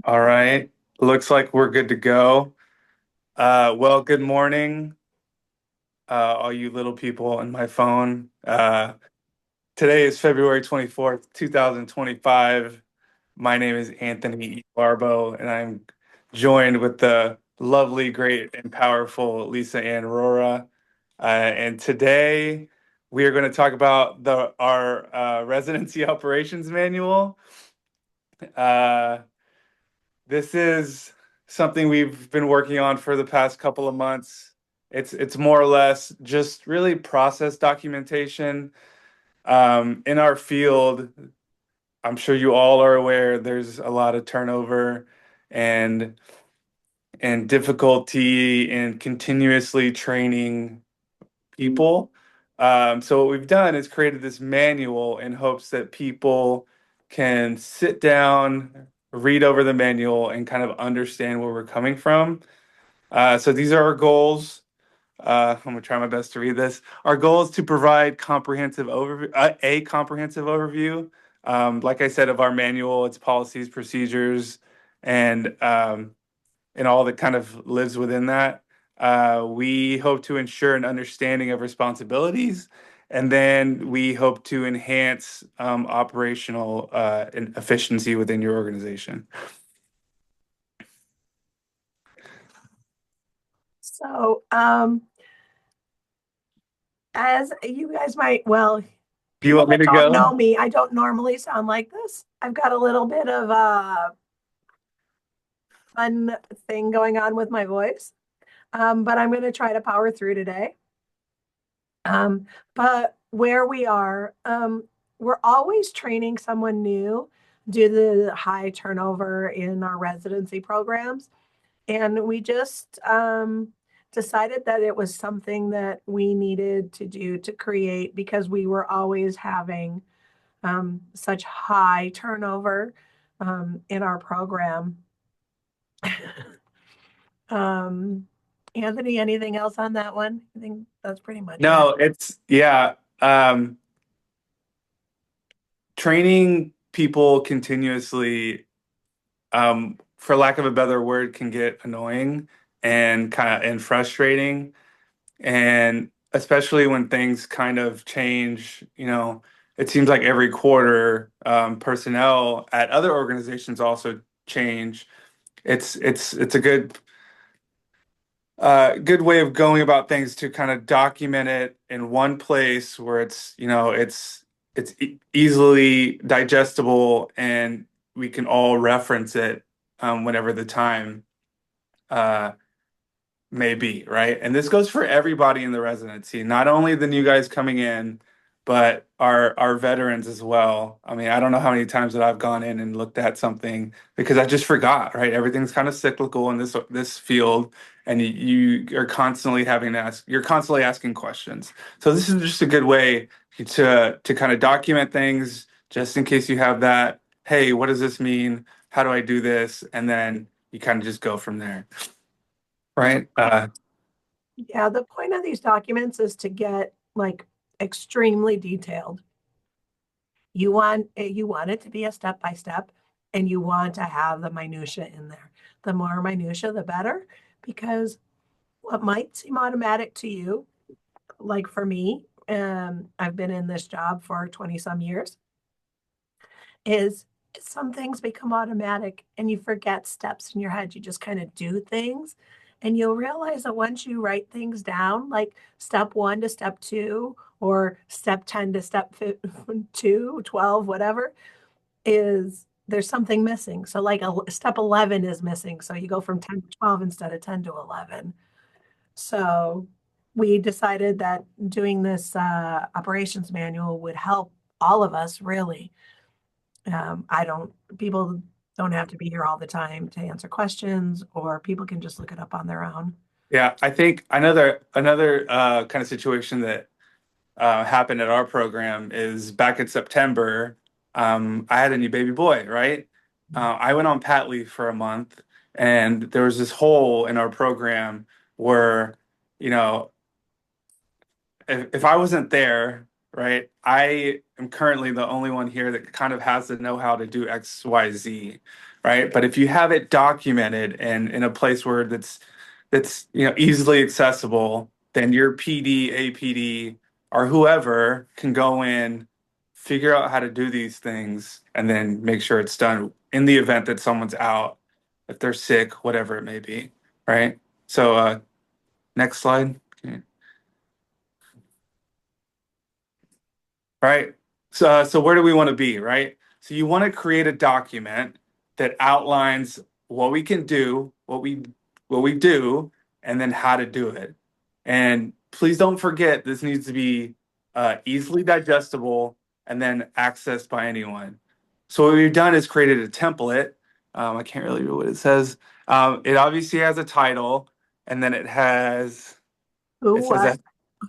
All right. Looks like we're good to go. Well, good morning, all you little people on my phone. Today is February 24th, 2025. My name is Anthony E. Barbo, and I'm joined with the lovely, great, and powerful Lisa Ann Rora. And today we are going to talk about our residency operations manual. Uh, This is something we've been working on for the past couple of months. It's more or less just really process documentation. In our field, I'm sure you all are aware there's a lot of turnover and and difficulty in continuously training people. So what we've done is created this manual in hopes that people can sit down, read over the manual, and kind of understand where we're coming from. So these are our goals. I'm gonna try my best to read this. Our goal is to provide comprehensive overview, a comprehensive overview. Like I said, of our manual, its policies, procedures, and and all that kind of lives within that. We hope to ensure an understanding of responsibilities, and then we hope to enhance operational efficiency within your organization. So, as you guys might, well, Do you people want me that to don't go? know me, I don't normally sound like this. I've got a little bit of a fun thing going on with my voice, but I'm going to try to power through today. Um, but where we are, we're always training someone new due to the high turnover in our residency programs. And we just decided that it was something that we needed to do to create because we were always having such high turnover in our program. um, Anthony, anything else on that one? I think that's pretty much it. No, it's yeah. Training people continuously, for lack of a better word, can get annoying and frustrating. And especially when things kind of change, it seems like every quarter, personnel at other organizations also change. It's a good way of going about things to kind of document it in one place where it's easily digestible and we can all reference it whenever the time uh, may be, right? And this goes for everybody in the residency, not only the new guys coming in, but our veterans as well. I mean, I don't know how many times that I've gone in and looked at something because I just forgot, right? Everything's kind of cyclical in this field, and you are constantly you're constantly asking questions. So this is just a good way to kind of document things just in case you have that, hey, what does this mean? How do I do this? And then you kind of just go from there. Right. Yeah, the point of these documents is to get like extremely detailed. You want it to be a step by step, and you want to have the minutia in there. The more minutia, the better, because what might seem automatic to you, like for me, I've been in this job for 20 some years, is some things become automatic and you forget steps in your head. You just kind of do things. And you'll realize that once you write things down, like step one to step two, or step 10 to step 2, 12, whatever, is there's something missing. So, like step 11 is missing. So, you go from 10 to 12 instead of 10 to 11. So, we decided that doing this operations manual would help all of us really. I don't, people don't have to be here all the time to answer questions, or people can just look it up on their own. Yeah, I think another kind of situation that happened at our program is back in September. I had a new baby boy, right? I went on pat leave for a month, and there was this hole in our program where, you know, if I wasn't there, right? I am currently the only one here that kind of has the know-how to do X, Y, Z, right? But if you have it documented and in a place where that's easily accessible, then your PD, APD, or whoever can go in, figure out how to do these things, and then make sure it's done in the event that someone's out, if they're sick, whatever it may be, right? So, next slide. Okay. Right? So where do we want to be, right? So you want to create a document that outlines what we can do, what we do, and then how to do it. And please don't forget this needs to be easily digestible and then accessed by anyone. So what we've done is created a template. I can't really read what it says. It obviously has a title, and then Who, it says what,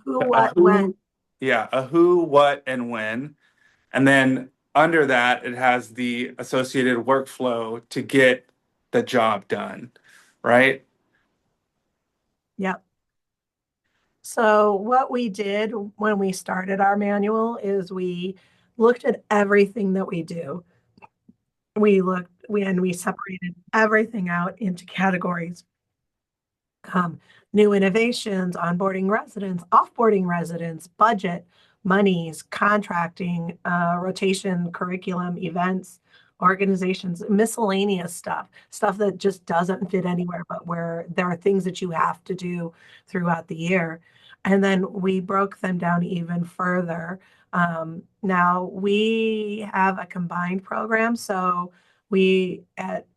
who, a what, when. who, yeah, a who, what, and when. And then under that, it has the associated workflow to get the job done, right? Yep. So what we did when we started our manual is we looked at everything that we do. We separated everything out into categories. um, New innovations, onboarding residents, offboarding residents, budget, monies, contracting, rotation, curriculum, events, organizations, miscellaneous stuff that just doesn't fit anywhere, but where there are things that you have to do throughout the year. And then we broke them down even further. Now we have a combined program, so we at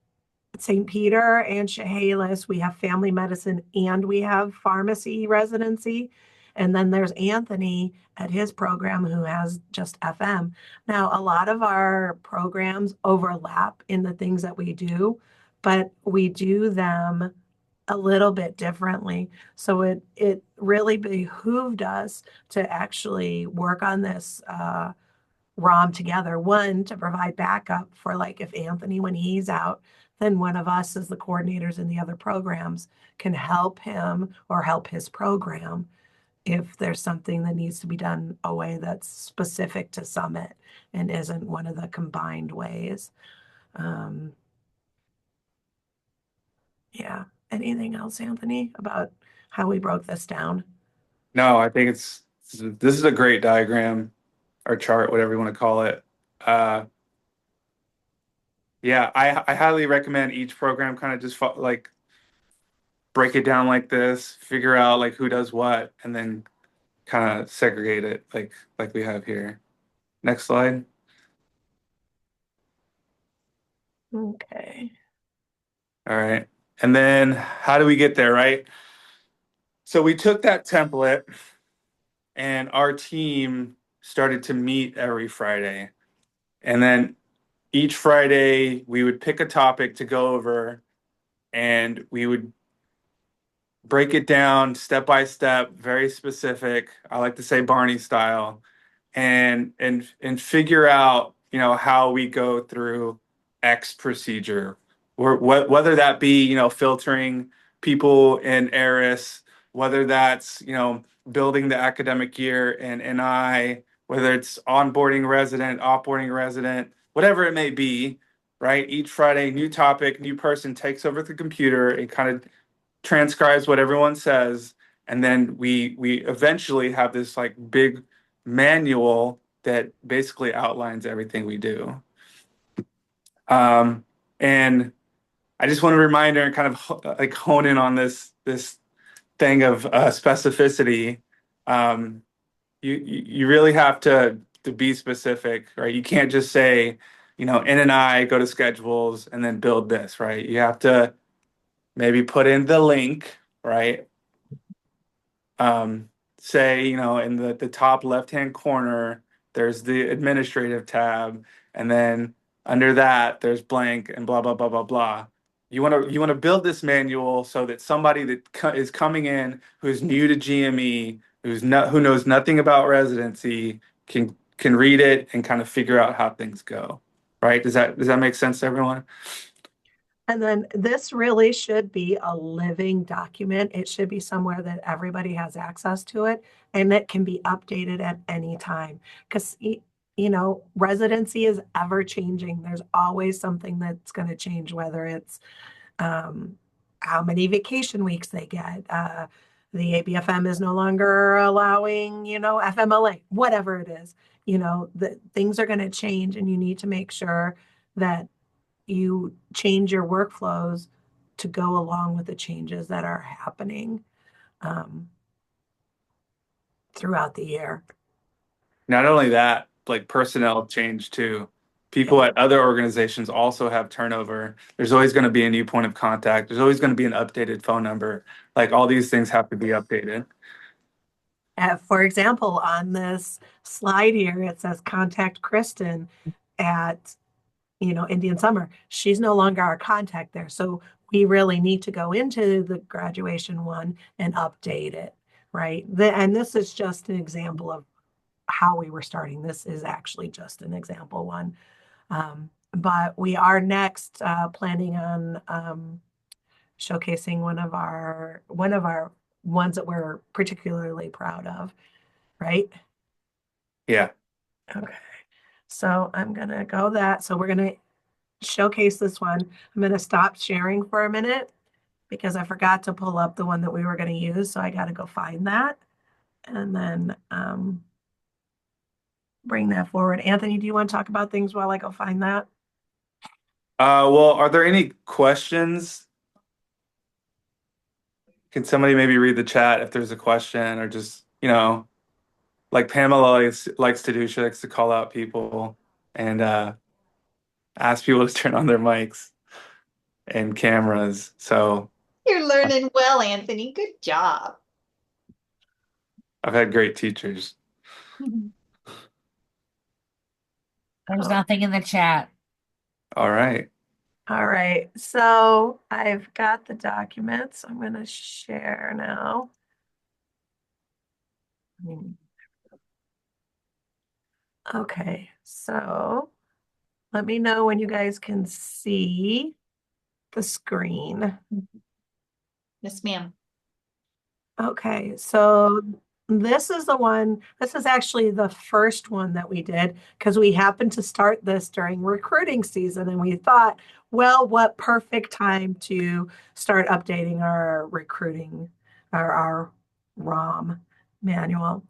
St. Peter and Chehalis, we have family medicine and we have pharmacy residency. And then there's Anthony at his program who has just FM. Now, a lot of our programs overlap in the things that we do, but we do them a little bit differently. So it really behooved us to actually work on this ROM together. One, to provide backup for like if Anthony, when he's out, then one of us as the coordinators in the other programs can help him or help his program if there's something that needs to be done a way that's specific to Summit and isn't one of the combined ways. Um, yeah. Anything else, Anthony, about how we broke this down? No, I think this is a great diagram or chart, whatever you want to call it. Uh, yeah, I highly recommend each program kind of just like break it down like this, figure out like who does what, and then kind of segregate it like we have here. Next slide. Okay. All right. And then how do we get there, right? So we took that template and our team started to meet every Friday. And then each Friday we would pick a topic to go over and we would break it down step by step, very specific. I like to say Barney style, and figure out how we go through X procedure, or whether that be filtering people in Eris, whether that's building the academic year in NI, whether it's onboarding resident, offboarding resident, whatever it may be. Right, each Friday, new topic, new person takes over the computer and kind of transcribes what everyone says, and then we eventually have this like big manual that basically outlines everything we do. And I just want to remind her and kind of like hone in on this thing of specificity. You really have to be specific, right? You can't just say, N and I go to schedules and then build this, right? You have to maybe put in the link, right? um, say, in the top left-hand corner, there's the administrative tab, and then under that, there's blank and blah, blah, blah, blah, blah. You want to build this manual so that somebody that is coming in who's new to GME, who knows nothing about residency, can read it and kind of figure out how things go. Right? Does that make sense to everyone? And then this really should be a living document. It should be somewhere that everybody has access to it and it can be updated at any time. Because, residency is ever changing. There's always something that's going to change, whether it's um, how many vacation weeks they get. The ABFM is no longer allowing, FMLA, whatever it is. The things are going to change, and you need to make sure that you change your workflows to go along with the changes that are happening um, throughout the year. Not only that, like personnel change too. People Yeah. at other organizations also have turnover. There's always going to be a new point of contact. There's always going to be an updated phone number. Like all these things have to be updated. For example, on this slide here, it says contact Kristen at, Indian Summer. She's no longer our contact there. So we really need to go into the graduation one and update it, right? And this is just an example of how we were starting. This is actually just an example one. But we are next planning on showcasing one of our ones that we're particularly proud of, right? Yeah. Okay. So I'm gonna go that. So we're gonna showcase this one. I'm gonna stop sharing for a minute because I forgot to pull up the one that we were gonna use. So I gotta go find that and then bring that forward. Anthony, do you want to talk about things while I go find that? Well, are there any questions? Can somebody maybe read the chat if there's a question or just, like Pamela likes to do, she likes to call out people and ask people to turn on their mics and cameras. So You're learning well, Anthony. Good job. I've had great teachers. There's Oh, nothing in the chat. All right. all right. So I've got the documents. I'm gonna share now. Okay, so let me know when you guys can see the screen. Yes, ma'am. Okay, so this is actually the first one that we did because we happened to start this during recruiting season and we thought, well, what perfect time to start updating our recruiting our ROM manual.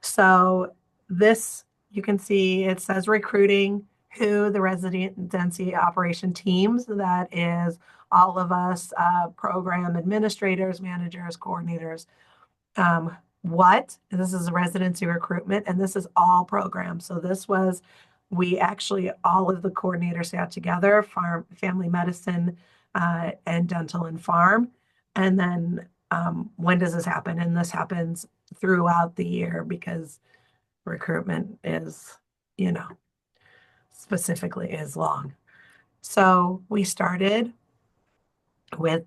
So this, you can see it says recruiting, who the residency operation teams, that is all of us, program administrators, managers, coordinators. What? This is residency recruitment, and this is all programs. So we actually, all of the coordinators sat together, farm, family medicine, and dental and farm. And then when does this happen? And this happens throughout the year because recruitment is, you know, specifically is long. So we started with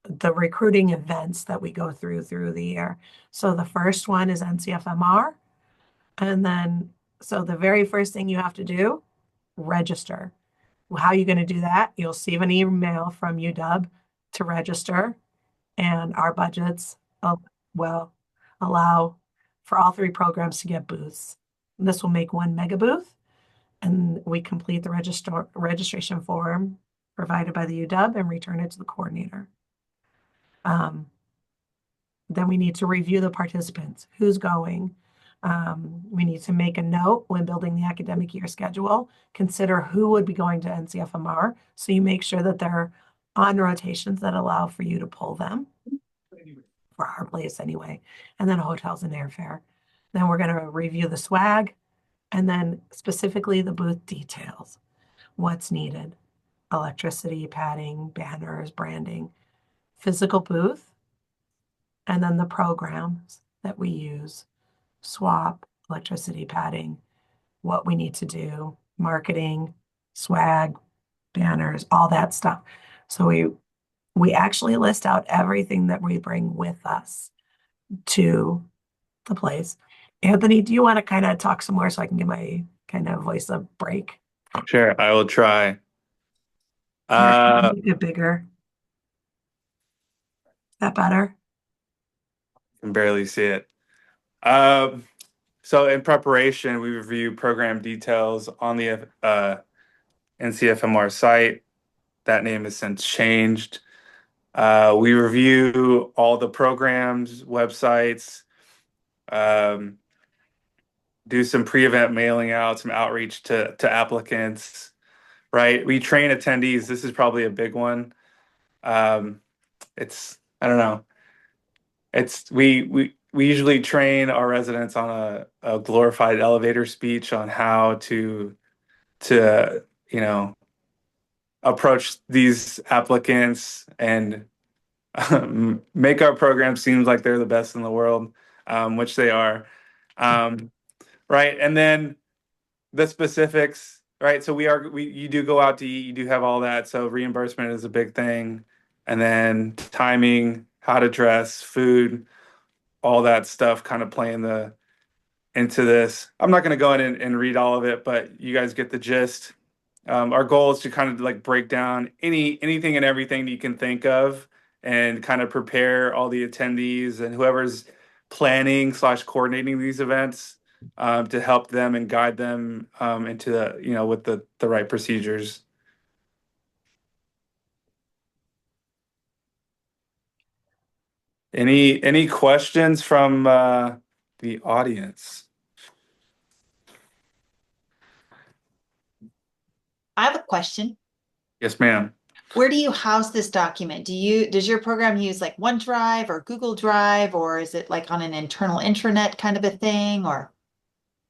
the recruiting events that we go through the year. So the first one is NCFMR. And then, so the very first thing you have to do, register. How are you going to do that? You'll receive an email from UW to register, and our budgets will allow for all three programs to get booths. This will make one mega booth, and we complete the registration form provided by the UW and return it to the coordinator. Um, then we need to review the participants, who's going. We need to make a note when building the academic year schedule, consider who would be going to NCFMR. So you make sure that they're on rotations that allow for you to pull them for our place anyway. And then hotels and airfare. Then we're going to review the swag and then specifically the booth details. What's needed? Electricity, padding, banners, branding, physical booth, and then the programs that we use, swap, electricity, padding, what we need to do, marketing, swag, banners, all that stuff. So we actually list out everything that we bring with us to the place. Anthony, do you want to kind of talk some more so I can give my kind of voice a break? Sure, I will try. Here, Uh, make it bigger. Is that better? can barely see it. Um, so in preparation, we review program details on the NCFMR site. That name has since changed. We review all the programs, websites, um, do some pre-event mailing out, some outreach to applicants, right? We train attendees. This is probably a big one. Um, I don't know. We usually train our residents on a glorified elevator speech on how to you know approach these applicants and make our program seem like they're the best in the world, which they are. Um, right. And then the specifics, right? So you do go out to eat, you do have all that. So reimbursement is a big thing. And then timing, how to dress, food, all that stuff kind of playing the into this. I'm not going to go in and read all of it, but you guys get the gist. Our goal is to kind of like break down anything and everything that you can think of and kind of prepare all the attendees and whoever's planning slash coordinating these events to help them and guide them into with the right procedures. Any questions from the audience? I have a question. Yes, ma'am. Where do you house this document? Does your program use like OneDrive or Google Drive, or is it like on an internal intranet kind of a thing? Or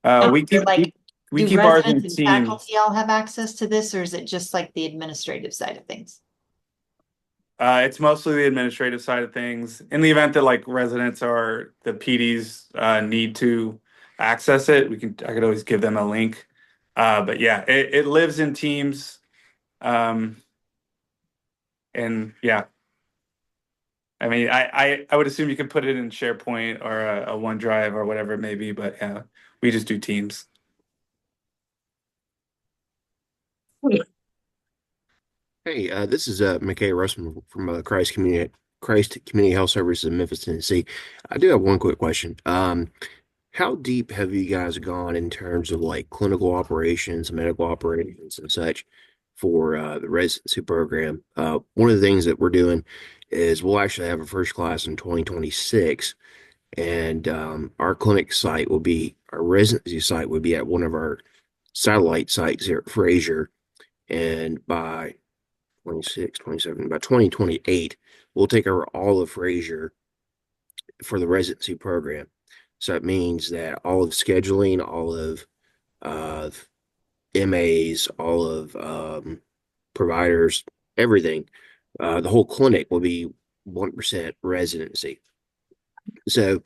Uh, we or keep like, we, we do keep ours residents in and teams. faculty all have access to this, or is it just like the administrative side of things? It's mostly the administrative side of things. In the event that like residents or the PDs need to access it, I could always give them a link. But yeah, it lives in Teams. Um, and yeah, I mean, I would assume you could put it in SharePoint or a OneDrive or whatever it may be, but yeah, we just do Teams. Hey, this is McKay Russman from Christ Community Health Services in Memphis, Tennessee. I do have one quick question. How deep have you guys gone in terms of like clinical operations, medical operations, and such for the residency program? One of the things that we're doing is we'll actually have a first class in 2026, and our residency site will be at one of our satellite sites here at Frazier, and by 26, 27. By 2028, we'll take over all of Frazier for the residency program. So it means that all of scheduling, all of uh, MAs, all of providers, everything, the whole clinic will be 1% residency. So,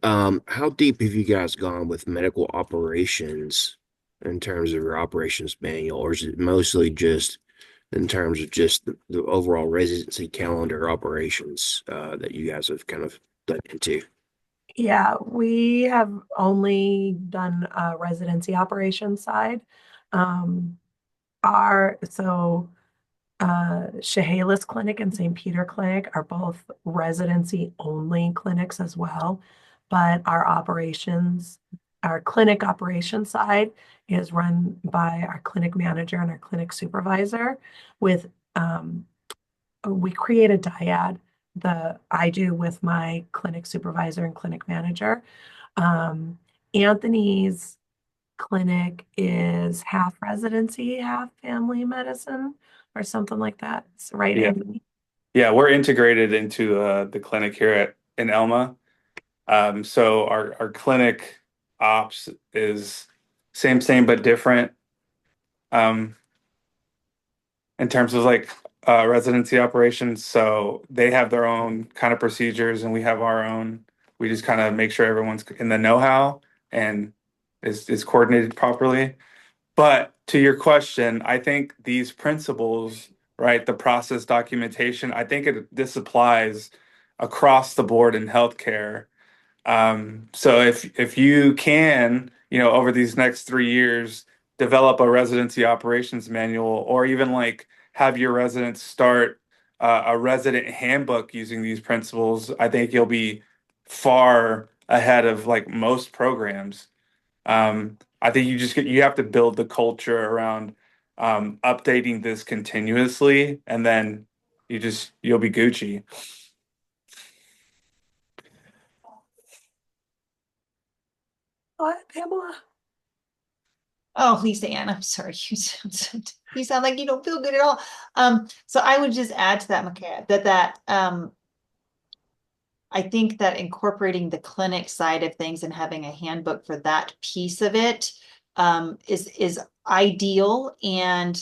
how deep have you guys gone with medical operations in terms of your operations manual, or is it mostly just in terms of just the overall residency calendar operations that you guys have kind of done into? Yeah, we have only done residency operations side. Um, our so Chehalis Clinic and St. Peter Clinic are both residency only clinics as well, but our clinic operations side is run by our clinic manager and our clinic supervisor. With We create a dyad. The I do with my clinic supervisor and clinic manager. Um, Anthony's clinic is half residency, half family medicine, or something like that. Right, Yeah, Anthony? yeah, we're integrated into the clinic here at in Elma. So our clinic ops is same but different. Um, in terms of like residency operations. So they have their own kind of procedures, and we have our own. We just kind of make sure everyone's in the know-how and is coordinated properly. But to your question, I think these principles, right, the process documentation, I think this applies across the board in healthcare. So if you can, over these next 3 years, develop a residency operations manual, or even like have your residents start a resident handbook using these principles, I think you'll be far ahead of like most programs. I think you have to build the culture around updating this continuously, and then you'll be Gucci. What, Pamela? Oh, Lisa Ann, I'm sorry. You sound like you don't feel good at all. So I would just add to that, Micaiah, that I think that incorporating the clinic side of things and having a handbook for that piece of it is ideal. And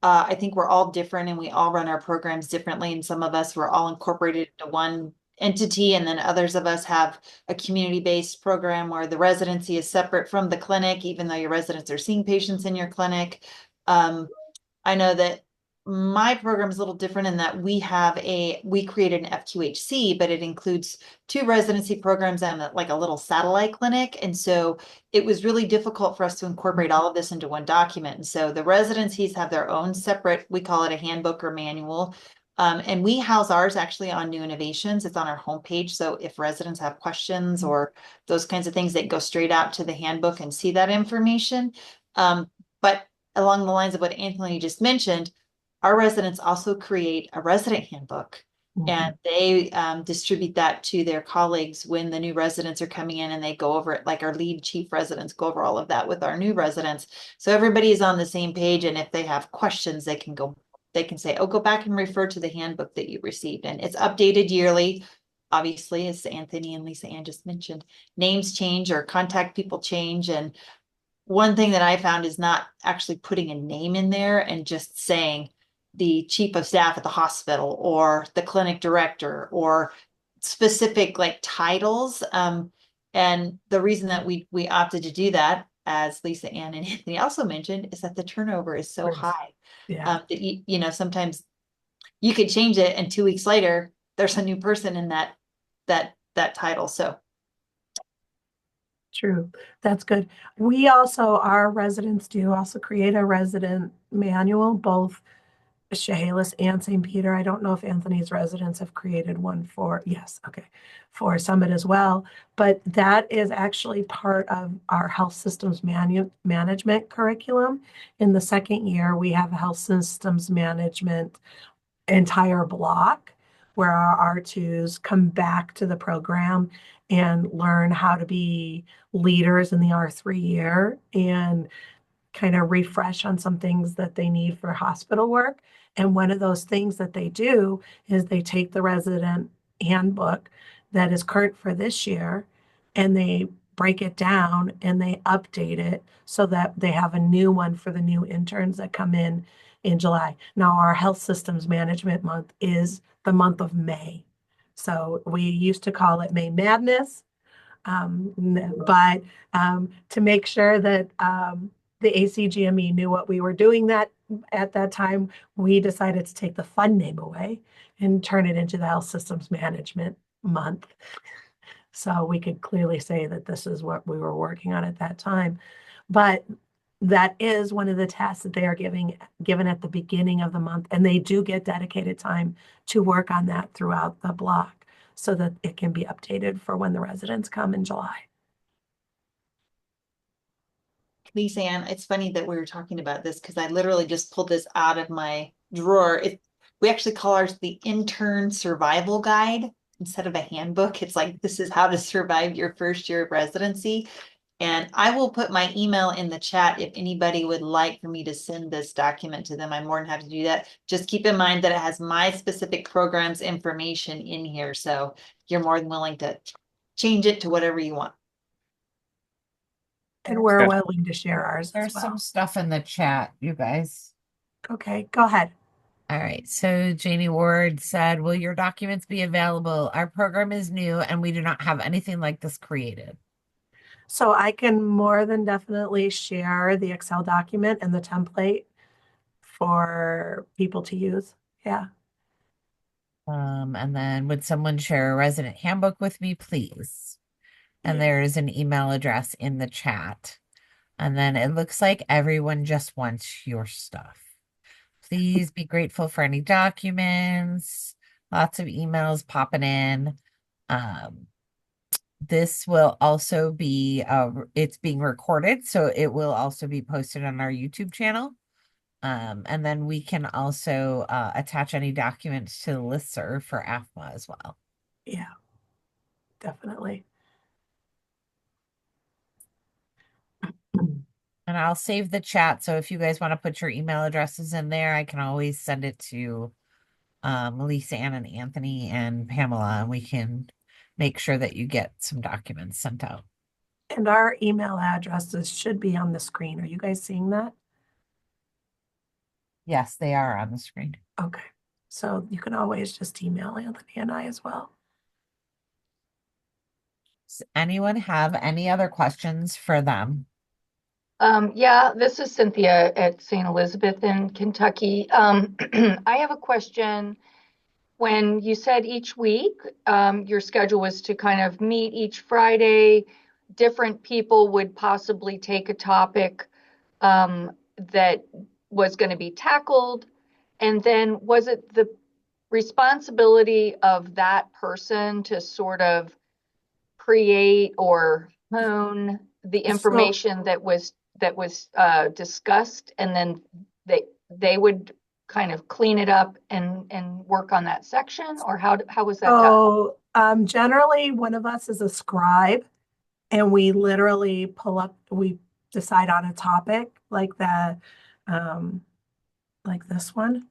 I think we're all different and we all run our programs differently. And some of us were all incorporated into one entity, and then others of us have a community-based program where the residency is separate from the clinic, even though your residents are seeing patients in your clinic. Um, I know that my program is a little different in that we created an FQHC, but it includes two residency programs and like a little satellite clinic. And so it was really difficult for us to incorporate all of this into one document. And so the residencies have their own separate, we call it a handbook or manual. And we house ours actually on New Innovations. It's on our homepage. So if residents have questions or those kinds of things, they go straight out to the handbook and see that information. But along the lines of what Anthony just mentioned, our residents also create a resident handbook, and they distribute that to their colleagues when the new residents are coming in, and they go over it, like our lead chief residents go over all of that with our new residents. So everybody is on the same page, and if they have questions, they can say, oh, go back and refer to the handbook that you received. And it's updated yearly. Obviously, as Anthony and Lisa Ann just mentioned, names change or contact people change. And one thing that I found is not actually putting a name in there and just saying the chief of staff at the hospital or the clinic director or specific like titles. And the reason that we opted to do that, as Lisa Ann and Anthony also mentioned, is that the turnover is so high. Yeah. That sometimes you could change it and 2 weeks later there's a new person in that title. So True. That's good. We also, our residents do also create a resident manual, both Chehalis and St. Peter. I don't know if Anthony's residents have created one for, yes, okay, for Summit as well. But that is actually part of our health systems management curriculum. In the second year, we have a health systems management entire block where our R2s come back to the program and learn how to be leaders in the R3 year and kind of refresh on some things that they need for hospital work. And one of those things that they do is they take the resident handbook that is current for this year and they break it down and they update it so that they have a new one for the new interns that come in July. Now, our health systems management month is the month of May. So we used to call it May Madness, but to make sure that the ACGME knew what we were doing that at that time, we decided to take the fun name away and turn it into the Health Systems Management Month. So we could clearly say that this is what we were working on at that time. But that is one of the tasks that they are given at the beginning of the month, and they do get dedicated time to work on that throughout the block so that it can be updated for when the residents come in July. Lisa Ann, it's funny that we were talking about this because I literally just pulled this out of my drawer. We actually call ours the intern survival guide instead of a handbook. It's like, this is how to survive your first year of residency. And I will put my email in the chat if anybody would like for me to send this document to them. I'm more than happy to do that. Just keep in mind that it has my specific program's information in here. So you're more than willing to change it to whatever you want. And we're Yeah. willing to share ours There's as well. some stuff in the chat, you guys. Okay, go ahead. All right. So Janie Ward said, will your documents be available? Our program is new and we do not have anything like this created. So I can more than definitely share the Excel document and the template for people to use. Yeah. And then would someone share a resident handbook with me, please? And Yeah. there is an email address in the chat. And then it looks like everyone just wants your stuff. Please be grateful for any documents. Lots of emails popping in. Um, this will also be it's being recorded, so it will also be posted on our YouTube channel. And then we can also attach any documents to the listserv for AFMA as well. Yeah, definitely. And I'll save the chat, so if you guys want to put your email addresses in there, I can always send it to Lisa Ann and Anthony and Pamela, and we can make sure that you get some documents sent out. And our email addresses should be on the screen. Are you guys seeing that? Yes, they are on the screen. Okay. So you can always just email Anthony and I as well. Does anyone have any other questions for them? Yeah, this is Cynthia at St. Elizabeth in Kentucky. I have a question. When you said each week, your schedule was to kind of meet each Friday, different people would possibly take a topic that was going to be tackled. And then was it the responsibility of that person to sort of create or hone the So, information that was discussed, and then they would kind of clean it up and work on that section, or how was that done? so generally one of us is a scribe and we literally we decide on a topic um, like this one.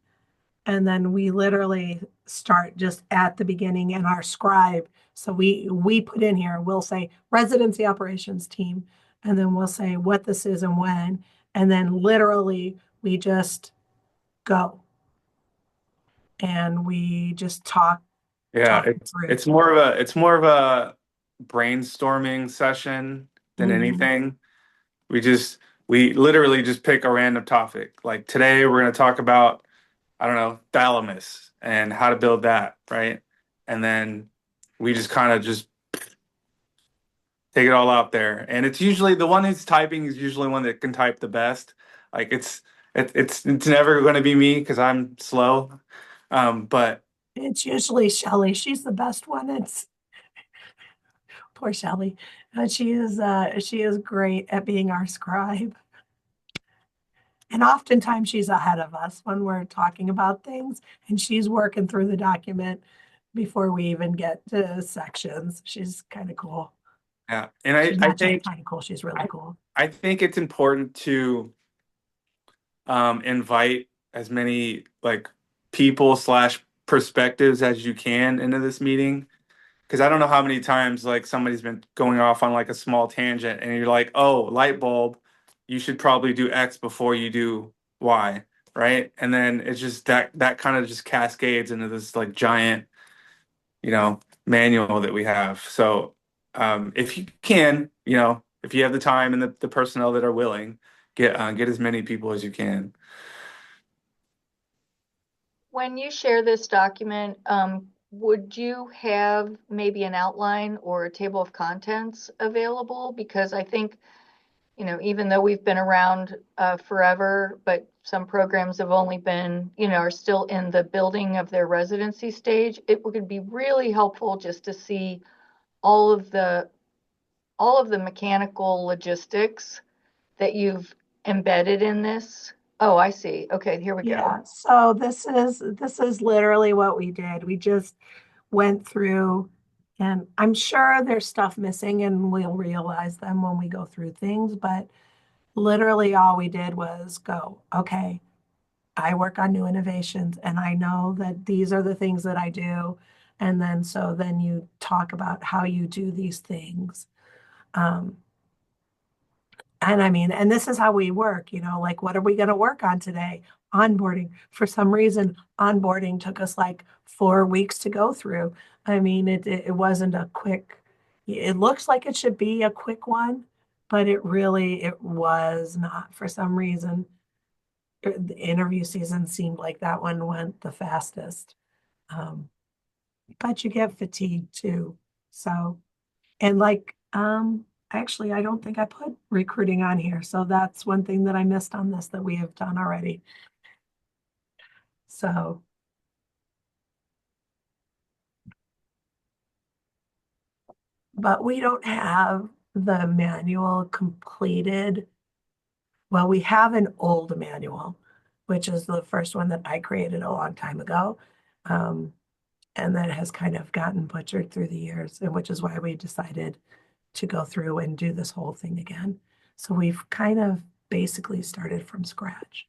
And then we literally start just at the beginning and our scribe. So we put in here, we'll say residency operations team, and then we'll say what this is and when. And then literally we just go and we just Yeah, talk it through. it's more of a brainstorming session than Mhm. anything. We literally just pick a random topic. Like today we're going to talk about, I don't know, thalamus and how to build that, right? And then we just kind of just take it all out there. And it's usually the one who's typing is usually one that can type the best. Like it's never going to be me because I'm slow. But It's usually Shelley. She's the best one. It's poor Shelley. She is great at being our scribe. And oftentimes she's ahead of us when we're talking about things, and she's working through the document before we even get to sections. She's kind of cool. yeah, and She's not just kind of cool, she's really cool. I think it's important to invite as many like people slash perspectives as you can into this meeting. Because I don't know how many times like somebody's been going off on like a small tangent and you're like, oh, light bulb, you should probably do X before you do Y, right? And then it's just that kind of just cascades into this like giant, manual that we have. So if you can, if you have the time and the personnel that are willing, get as many people as you can. When you share this document, would you have maybe an outline or a table of contents available? Because I think, even though we've been around forever, but some programs have only been, are still in the building of their residency stage, it would be really helpful just to see all of the mechanical logistics that you've embedded in this. Oh, I see. Okay, here we go. Yeah, so this is literally what we did. We just went through, and I'm sure there's stuff missing and we'll realize them when we go through things, but literally all we did was go, okay, I work on new innovations and I know that these are the things that I do. And then you talk about how you do these things. Um, and I mean, and this is how we work, like what are we going to work on today? Onboarding. For some reason, onboarding took us like 4 weeks to go through. I mean, it wasn't a quick, it looks like it should be a quick one, but it was not for some reason. The interview season seemed like that one went the fastest. Um, but you get fatigued too. So, and like, Actually, I don't think I put recruiting on here, so that's one thing that I missed on this that we have done already. So, but we don't have the manual completed. Well, we have an old manual, which is the first one that I created a long time ago. Um, and that has kind of gotten butchered through the years, and which is why we decided to go through and do this whole thing again. So we've kind of basically started from scratch.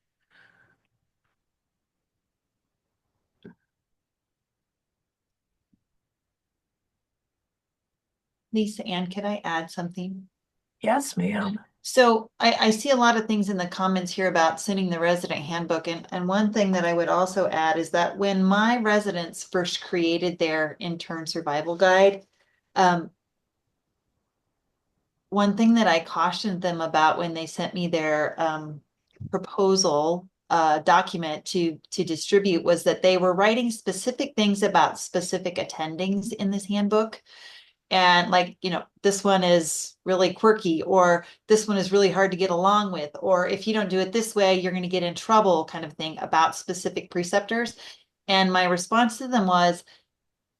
Lisa Ann, can I add something? Yes, ma'am. So I see a lot of things in the comments here about sending the resident handbook. And one thing that I would also add is that when my residents first created their intern survival guide, one thing that I cautioned them about when they sent me their proposal document to distribute was that they were writing specific things about specific attendings in this handbook. And like, this one is really quirky, or this one is really hard to get along with, or if you don't do it this way, you're going to get in trouble, kind of thing about specific preceptors. And my response to them was,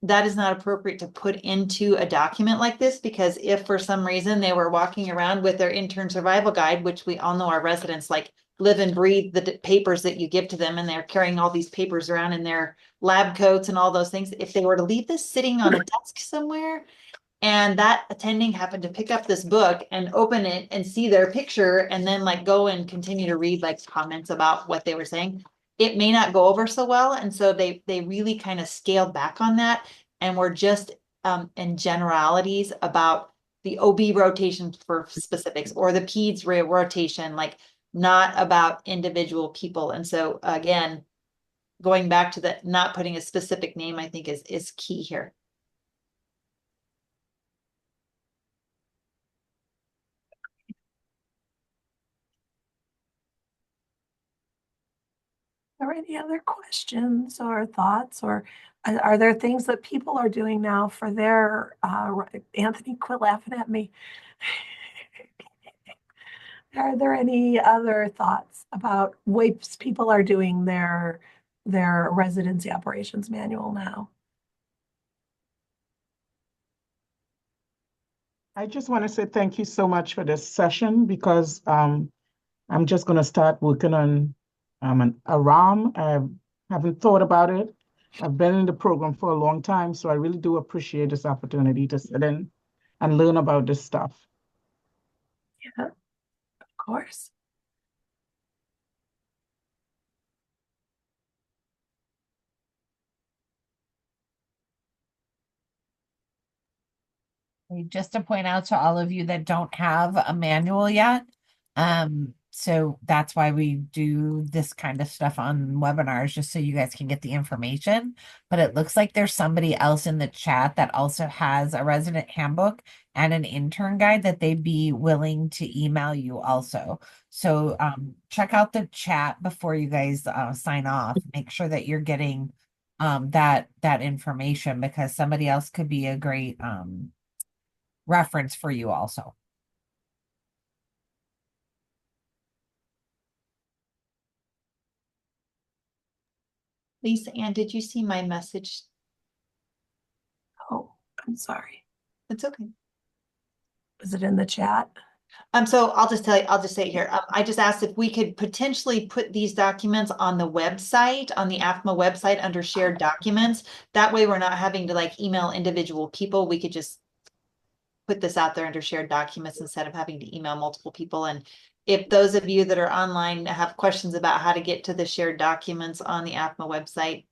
that is not appropriate to put into a document like this, because if for some reason they were walking around with their intern survival guide, which we all know our residents like live and breathe the papers that you give to them, and they're carrying all these papers around in their lab coats and all those things, if they were to leave this sitting on a desk somewhere and that attending happened to pick up this book and open it and see their picture and then like go and continue to read like comments about what they were saying, it may not go over so well. And so they really kind of scaled back on that and were just in generalities about the OB rotation for specifics, or the peds rotation, like not about individual people. And so again, going back to that, not putting a specific name, I think is key here. Are there any other questions or thoughts, or are there things that people are doing now for their, Anthony, quit laughing at me. Are there any other thoughts about ways people are doing their residency operations manual now? I just want to say thank you so much for this session, because I'm just going to start working on a RAM. I haven't thought about it. I've been in the program for a long time, so I really do appreciate this opportunity to sit in and learn about this stuff. Yeah, of course. Just to point out to all of you that don't have a manual yet, so that's why we do this kind of stuff on webinars, just so you guys can get the information. But it looks like there's somebody else in the chat that also has a resident handbook and an intern guide that they'd be willing to email you also. So check out the chat before you guys sign off. Make sure that you're getting that information, because somebody else could be a great reference for you also. Lisa Ann, did you see my message? Oh, I'm sorry. It's okay. Was it in the chat? So I'll just tell you, I'll just say it here. I just asked if we could potentially put these documents on the website, on the AFMA website under shared documents. That way we're not having to like email individual people. We could just put this out there under shared documents instead of having to email multiple people. And if those of you that are online have questions about how to get to the shared documents on the AFMA website,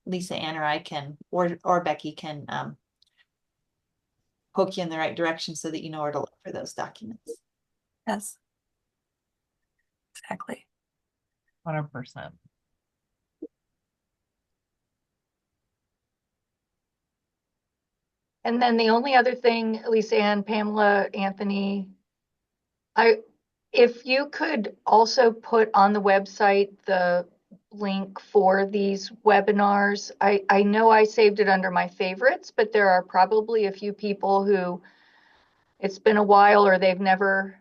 Lisa Ann or I can, or Becky can poke you in the right direction so that you know where to look for those documents. Yes. Exactly. 100%. And then the only other thing, Lisa Ann, Pamela, Anthony, if you could also put on the website the link for these webinars. I know I saved it under my favorites, but there are probably a few people who it's been a while or they've never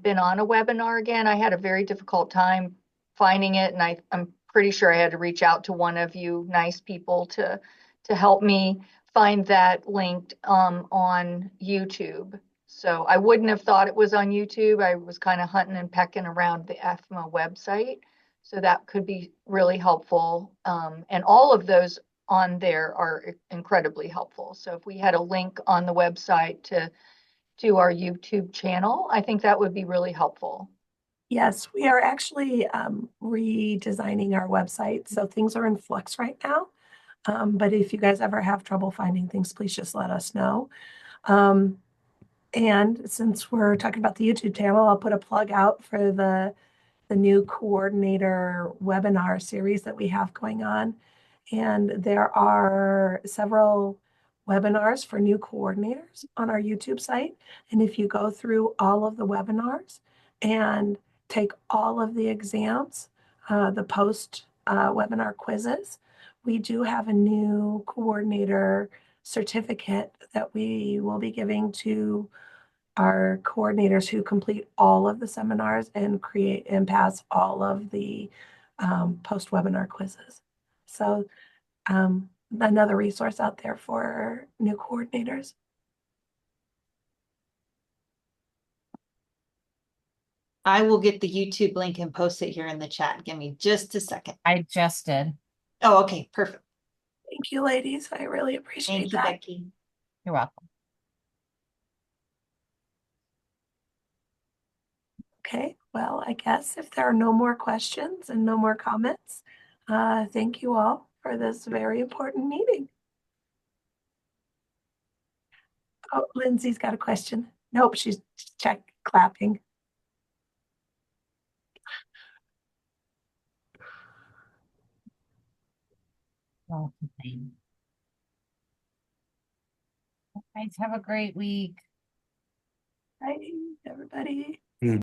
been on a webinar again. I had a very difficult time finding it, and I'm pretty sure I had to reach out to one of you nice people to help me find that linked on YouTube. So I wouldn't have thought it was on YouTube. I was kind of hunting and pecking around the EFMA website. So that could be really helpful. And all of those on there are incredibly helpful. So if we had a link on the website to our YouTube channel, I think that would be really helpful. Yes, we are actually redesigning our website. So things are in flux right now. But if you guys ever have trouble finding things, please just let us know. And since we're talking about the YouTube channel, I'll put a plug out for the new coordinator webinar series that we have going on. And there are several webinars for new coordinators on our YouTube site. And if you go through all of the webinars and take all of the exams, the post webinar quizzes, we do have a new coordinator certificate that we will be giving to our coordinators who complete all of the seminars and create and pass all of the post-webinar quizzes. So another resource out there for new coordinators. I will get the YouTube link and post it here in the chat. Give me just a second. I just did. Oh, okay, perfect. Thank you, ladies. I really appreciate Thank you, that. Becky. You're welcome. Okay, well, I guess if there are no more questions and no more comments, thank you all for this very important meeting. Oh, Lindsay's got a question. Nope, she's clapping. Oh, guys, have a great week. Bye, everybody.